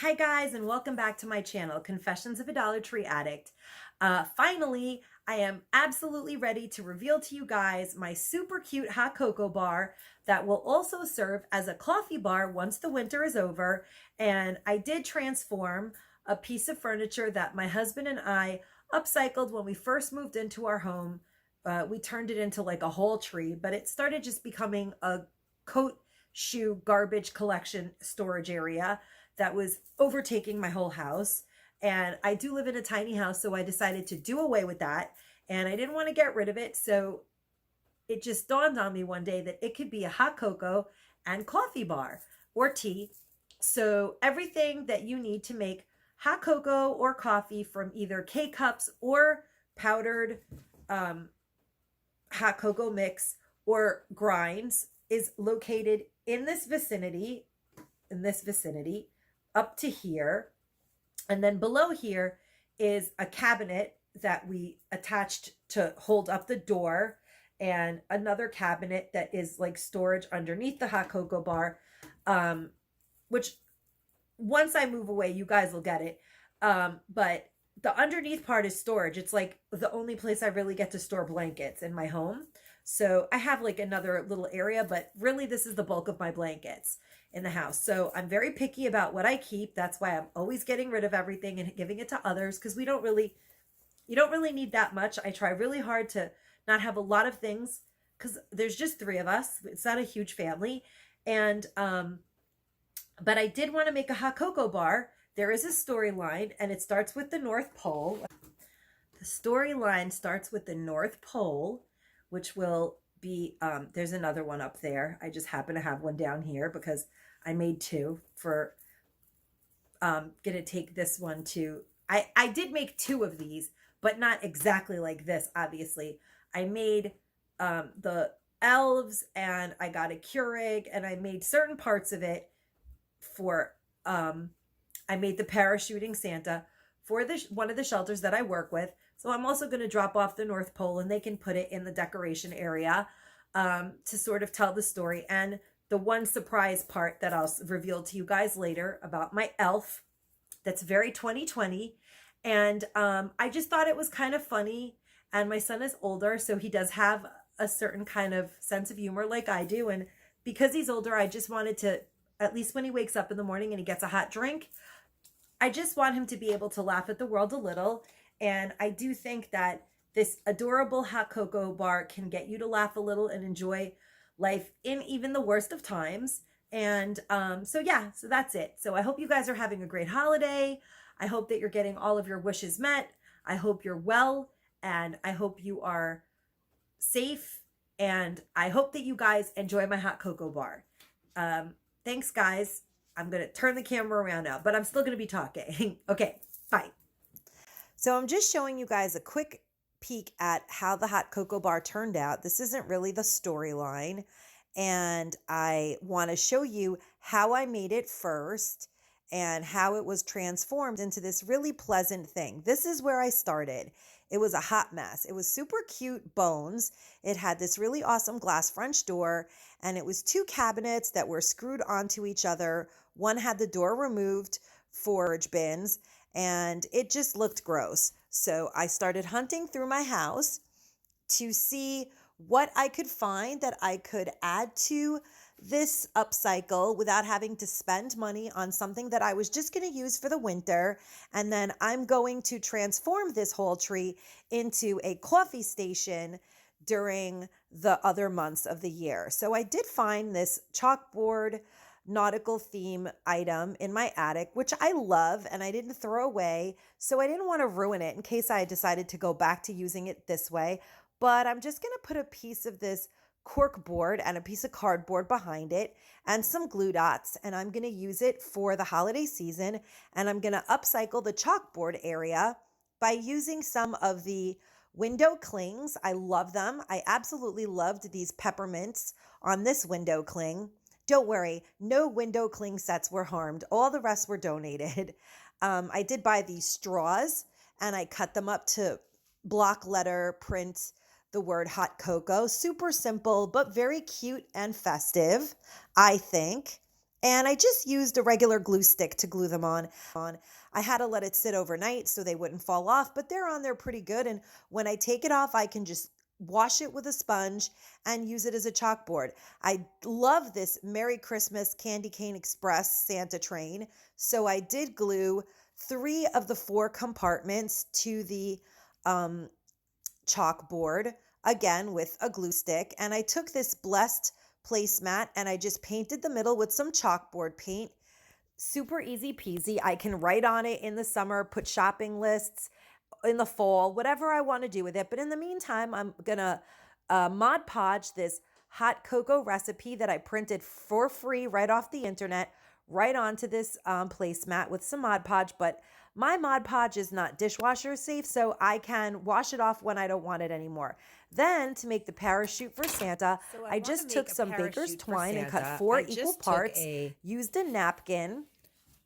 Hi guys, and welcome back to my channel, Confessions of a Dollar Tree Addict. Finally, I am absolutely ready to reveal to you guys my super cute hot cocoa bar that will also serve as a coffee bar once the winter is over. And I did transform a piece of furniture that my husband and I upcycled when we first moved into our home. We turned it into like a whole tree, but it started just becoming a coat shoe garbage collection storage area that was overtaking my whole house. And I do live in a tiny house, so I decided to do away with that. And I didn't want to get rid of it. So it just dawned on me one day that it could be a hot cocoa and coffee bar or tea. So everything that you need to make hot cocoa or coffee from either K-cups or powdered hot cocoa mix or grinds is located in this vicinity, up to here. And then below here is a cabinet that we attached to hold up the door, and another cabinet that is like storage underneath the hot cocoa bar, which once I move away, you guys will get it. But the underneath part is storage. It's like the only place I really get to store blankets in my home. So I have like another little area, but really this is the bulk of my blankets in the house. So I'm very picky about what I keep. That's why I'm always getting rid of everything and giving it to others, because you don't really need that much. I try really hard to not have a lot of things because there's just three of us. It's not a huge family. And but I did want to make a hot cocoa bar. There is a storyline, and it starts with the North Pole. The storyline starts with the North Pole, which will be, there's another one up there. I just happen to have one down here because I made two for, gonna take this one to, I did make two of these, but not exactly like this, obviously. I made the elves, and I got a Keurig, and I made certain parts of it for, I made the parachuting Santa for one of the shelters that I work with. So I'm also going to drop off the North Pole, and they can put it in the decoration area to sort of tell the story. And the one surprise part that I'll reveal to you guys later about my elf that's very 2020. And I just thought it was kind of funny. And my son is older, so he does have a certain kind of sense of humor like I do. And because he's older, I just wanted to, at least when he wakes up in the morning and he gets a hot drink, I just want him to be able to laugh at the world a little. And I do think that this adorable hot cocoa bar can get you to laugh a little and enjoy life in even the worst of times. And so that's it. So I hope you guys are having a great holiday. I hope that you're getting all of your wishes met. I hope you're well, and I hope you are safe. And I hope that you guys enjoy my hot cocoa bar. Thanks, guys. I'm going to turn the camera around now, but I'm still going to be talking. Okay, bye. So I'm just showing you guys a quick peek at how the hot cocoa bar turned out. This isn't really the storyline, and I want to show you how I made it first and how it was transformed into this really pleasant thing. This is where I started. It was a hot mess. It was super cute bones. It had this really awesome glass French door, and it was two cabinets that were screwed onto each other. One had the door removed for storage bins, and it just looked gross. So I started hunting through my house to see what I could find that I could add to this upcycle without having to spend money on something that I was just going to use for the winter. And then I'm going to transform this whole tree into a coffee station during the other months of the year. So I did find this chalkboard nautical theme item in my attic, which I love and I didn't throw away. So I didn't want to ruin it in case I decided to go back to using it this way. But I'm just going to put a piece of this cork board and a piece of cardboard behind it and some glue dots, and I'm going to use it for the holiday season. And I'm going to upcycle the chalkboard area by using some of the window clings. I love them. I absolutely loved these peppermints on this window cling. Don't worry, no window cling sets were harmed. All the rest were donated. I did buy these straws, and I cut them up to block letter print the word hot cocoa. Super simple, but very cute and festive, I think. And I just used a regular glue stick to glue them on. I had to let it sit overnight so they wouldn't fall off, but they're on there pretty good. And when I take it off, I can just wash it with a sponge and use it as a chalkboard. I love this Merry Christmas Candy Cane Express Santa train. So I did glue 3 of the 4 compartments to the um, chalkboard, again with a glue stick. And I took this Blessed placemat and I just painted the middle with some chalkboard paint. Super easy peasy. I can write on it in the summer, put shopping lists in the fall, whatever I want to do with it. But in the meantime, I'm going to Mod Podge this hot cocoa recipe that I printed for free right off the internet, right onto this placemat with some Mod Podge. But my Mod Podge is not dishwasher safe, so I can wash it off when I don't want it anymore. Then, to make the parachute for Santa, I just took some baker's twine and cut 4 equal parts, used a napkin.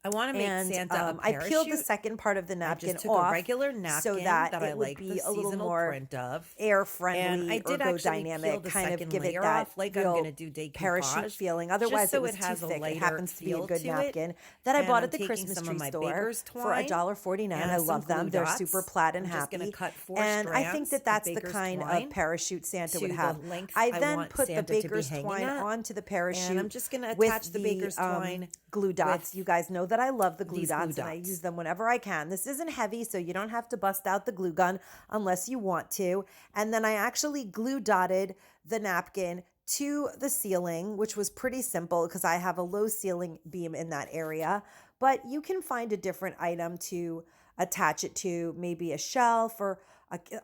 I want to make Santa a I peeled the second part of the napkin I just took off a regular napkin so that it it would like be the a little more print of. air friendly And I did ergodynamic, kind of give it that off, like real I'm gonna do decoupage, parachute feeling. Otherwise, so it was it has too a thick. It lighter happens to be a feel good to it. napkin that I And bought I'm at the taking Christmas some tree of my store baker's for twine $1.49. and I some love them. glue They're dots. super plaid and I'm just gonna happy. cut 4 And I think strands that of that's the baker's kind twine of parachute Santa to would the have. length I I then want put the Santa to be baker's hanging twine at. onto the parachute And I'm just gonna with attach the baker's twine glue dots. with You guys know that I love the glue these dots, glue and I dots. use them whenever I can. This isn't heavy, so you don't have to bust out the glue gun unless you want to. And then I actually glue dotted the napkin to the ceiling, which was pretty simple because I have a low ceiling beam in that area. But you can find a different item to attach it to, maybe a shelf or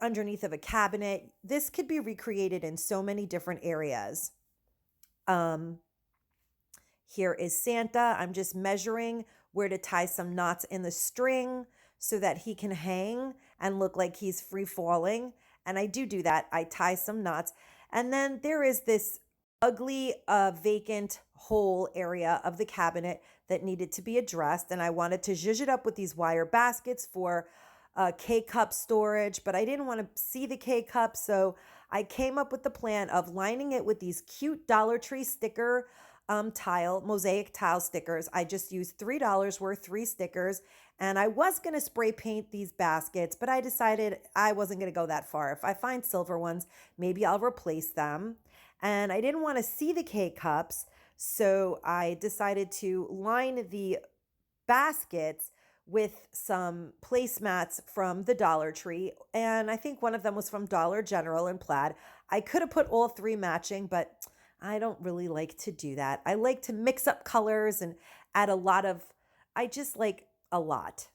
underneath of a cabinet. This could be recreated in so many different areas. Um, Here is Santa. I'm just measuring where to tie some knots in the string so that he can hang and look like he's free falling. And I do that. I tie some knots. And then there is this ugly vacant hole area of the cabinet that needed to be addressed. And I wanted to zhuzh it up with these wire baskets for K-cup storage, but I didn't want to see the K-cup. So I came up with the plan of lining it with these cute Dollar Tree sticker mosaic tile stickers. I just used $3 worth, 3 stickers, and I was going to spray paint these baskets, but I decided I wasn't going to go that far. If I find silver ones, maybe I'll replace them. And I didn't want to see the K-cups, so I decided to line the baskets with some placemats from the Dollar Tree, and I think one of them was from Dollar General in plaid. I could have put all 3 matching, but I don't really like to do that. I like to mix up colors and add I just like a lot.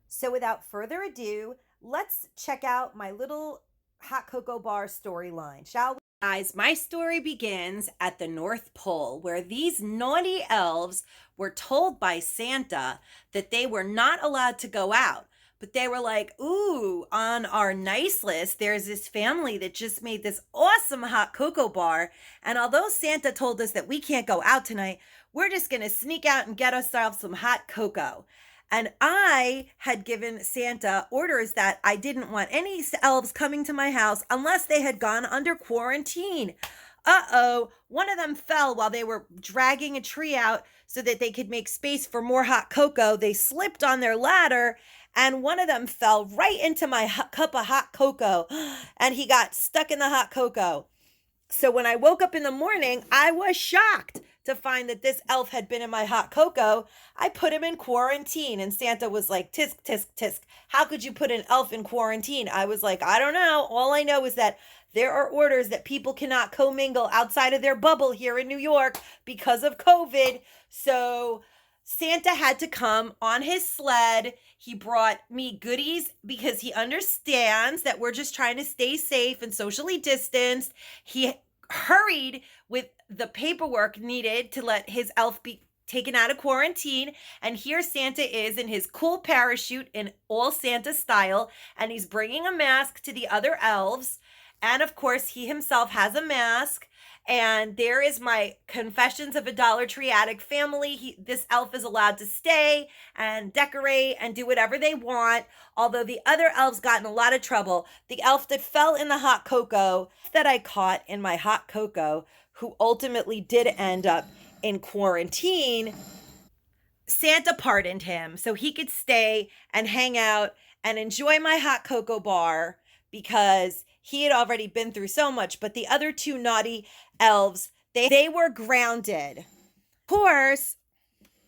So without further ado, let's check out my little hot cocoa bar storyline, shall we? Guys, my story begins at the North Pole, where these naughty elves were told by Santa that they were not allowed to go out. But they were like, ooh, on our nice list, there's this family that just made this awesome hot cocoa bar. And although Santa told us that we can't go out tonight, we're just going to sneak out and get ourselves some hot cocoa. And I had given Santa orders that I didn't want any elves coming to my house unless they had gone under quarantine. Uh-oh, one of them fell while they were dragging a tree out so that they could make space for more hot cocoa. They slipped on their ladder and one of them fell right into my cup of hot cocoa and he got stuck in the hot cocoa. So when I woke up in the morning, I was shocked to find that this elf had been in my hot cocoa. I put him in quarantine and Santa was like, tisk, tisk, tisk. How could you put an elf in quarantine? I was like, I don't know. All I know is that there are orders that people cannot commingle outside of their bubble here in New York because of COVID. So Santa had to come on his sled. He brought me goodies because he understands that we're just trying to stay safe and socially distanced. He hurried with the paperwork needed to let his elf be taken out of quarantine. And here Santa is in his cool parachute in all Santa style. And he's bringing a mask to the other elves. And of course, he himself has a mask. And there is my Confessions of a Dollar Tree Attic family. This elf is allowed to stay and decorate and do whatever they want, although the other elves got in a lot of trouble. The elf that fell in the hot cocoa that I caught in my hot cocoa, who ultimately did end up in quarantine, Santa pardoned him so he could stay and hang out and enjoy my hot cocoa bar because he had already been through so much. But the other two naughty elves, they were grounded. Of course,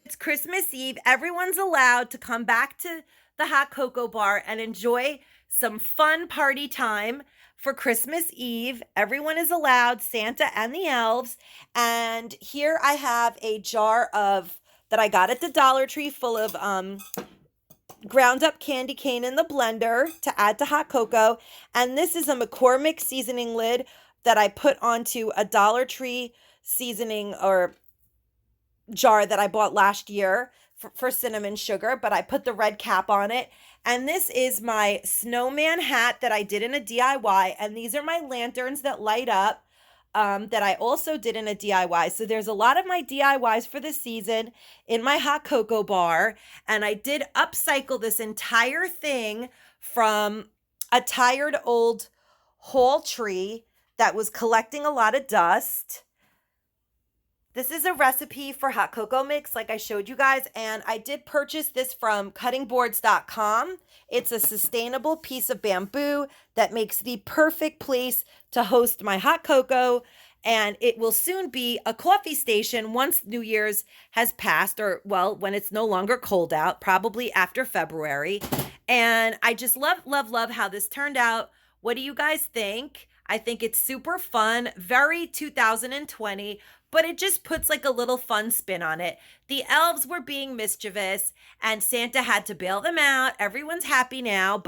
it's Christmas Eve. Everyone's allowed to come back to the hot cocoa bar and enjoy some fun party time for Christmas Eve. Everyone is allowed, Santa and the elves. And here I have a jar of that I got at the Dollar Tree full of ground up candy cane in the blender to add to hot cocoa. And this is a McCormick seasoning lid that I put onto a Dollar Tree seasoning or jar that I bought last year for cinnamon sugar, but I put the red cap on it. And this is my snowman hat that I did in a DIY. And these are my lanterns that light up that I also did in a DIY. So there's a lot of my DIYs for the season in my hot cocoa bar. And I did upcycle this entire thing from a tired old hall tree that was collecting a lot of dust. This is a recipe for hot cocoa mix like I showed you guys, and I did purchase this from cuttingboards.com. It's a sustainable piece of bamboo that makes the perfect place to host my hot cocoa, and it will soon be a coffee station once New Year's has passed, or well, when it's no longer cold out, probably after February. And I just love how this turned out. What do you guys think? I think it's super fun, very 2020, but it just puts like a little fun spin on it. The elves were being mischievous and Santa had to bail them out. Everyone's happy now.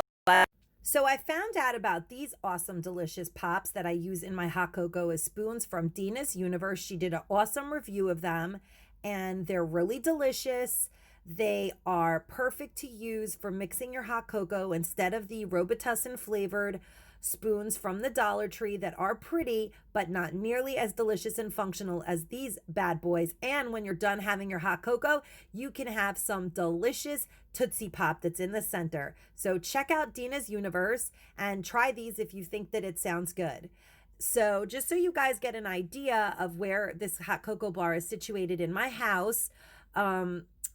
So I found out about these awesome, delicious pops that I use in my hot cocoa as spoons from Dina's Universe. She did an awesome review of them and they're really delicious. They are perfect to use for mixing your hot cocoa instead of the Robitussin flavored spoons from the Dollar Tree that are pretty, but not nearly as delicious and functional as these bad boys. And when you're done having your hot cocoa, you can have some delicious Tootsie Pop that's in the center. So check out Dina's Universe and try these if you think that it sounds good. So just so you guys get an idea of where this hot cocoa bar is situated in my house,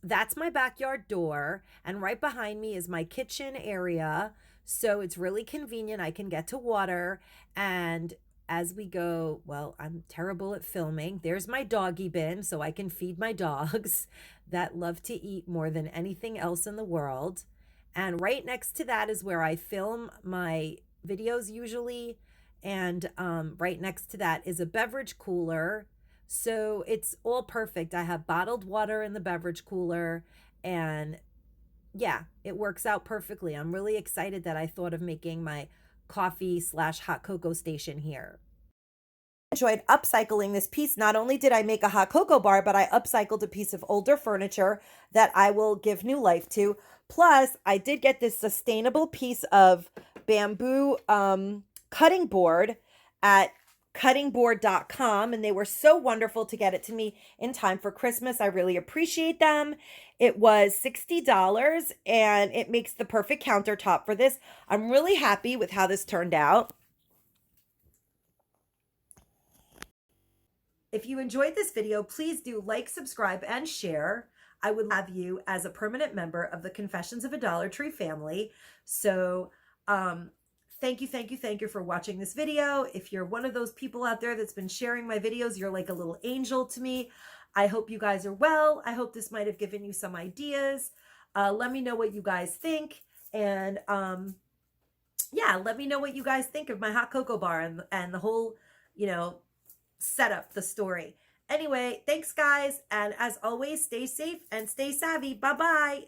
that's my backyard door. And right behind me is my kitchen area. So it's really convenient. I can get to water. And as we go, well, I'm terrible at filming. There's my doggy bin so I can feed my dogs that love to eat more than anything else in the world. And right next to that is where I film my videos usually. And right next to that is a beverage cooler. So it's all perfect. I have bottled water in the beverage cooler and yeah, it works out perfectly. I'm really excited that I thought of making my coffee/hot cocoa station here. Enjoyed upcycling this piece. Not only did I make a hot cocoa bar, but I upcycled a piece of older furniture that I will give new life to. Plus, I did get this sustainable piece of bamboo cutting board at cuttingboard.com, and they were so wonderful to get it to me in time for Christmas. I really appreciate them. It was $60 and it makes the perfect countertop for this. I'm really happy with how this turned out. If you enjoyed this video, please do like, subscribe, and share. I would have you as a permanent member of the Confessions of a Dollar Tree family. So, thank you for watching this video. If you're one of those people out there that's been sharing my videos, you're like a little angel to me. I hope you guys are well. I hope this might have given you some ideas. Let me know what you guys think. And yeah, let me know what you guys think of my hot cocoa bar and the whole, setup, the story. Anyway, thanks guys. And as always, stay safe and stay savvy. Bye-bye.